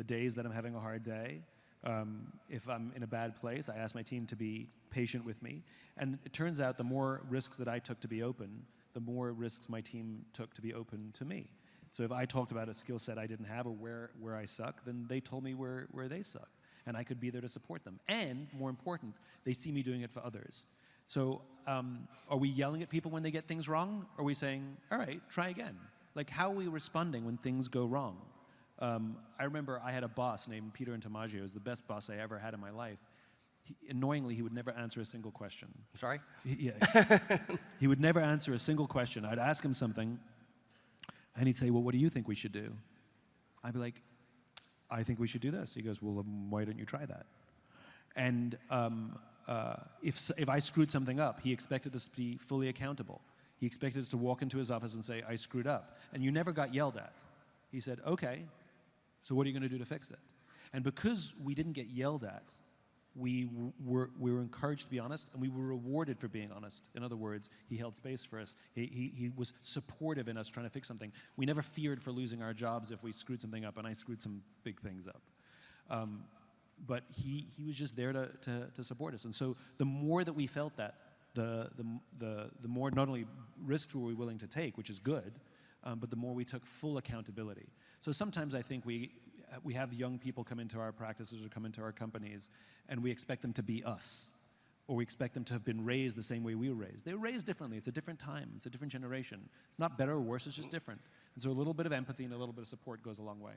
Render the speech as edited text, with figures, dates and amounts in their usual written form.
The days that I'm having a hard day, if I'm in a bad place, I ask my team to be patient with me. And it turns out the more risks that I took to be open, the more risks my team took to be open to me. So if I talked about a skill set I didn't have or where I suck, then they told me where they suck. And I could be there to support them. And more important, they see me doing it for others. So are we yelling at people when they get things wrong? Or are we saying, all right, try again? Like, how are we responding when things go wrong? I remember I had a boss named Peter Intamaggio. He was the best boss I ever had in my life. Annoyingly, he would never answer a single question. I'm sorry? He would never answer a single question. I'd ask him something, and he'd say, well, what do you think we should do? I'd be like, I think we should do this. He goes, well, why don't you try that? And if I screwed something up, he expected us to be fully accountable. He expected us to walk into his office and say, I screwed up. And you never got yelled at. He said, okay, so what are you going to do to fix it? And because we didn't get yelled at, we were encouraged to be honest, and we were rewarded for being honest. In other words, he held space for us. He was supportive in us trying to fix something. We never feared for losing our jobs if we screwed something up, and I screwed some big things up. But he was just there to support us. And so the more that we felt that, the more not only risks were we willing to take, which is good, but the more we took full accountability. So sometimes I think we have young people come into our practices or come into our companies, and we expect them to be us, or we expect them to have been raised the same way we were raised. They were raised differently. It's a different time. It's a different generation. It's not better or worse. It's just different. And so a little bit of empathy and a little bit of support goes a long way.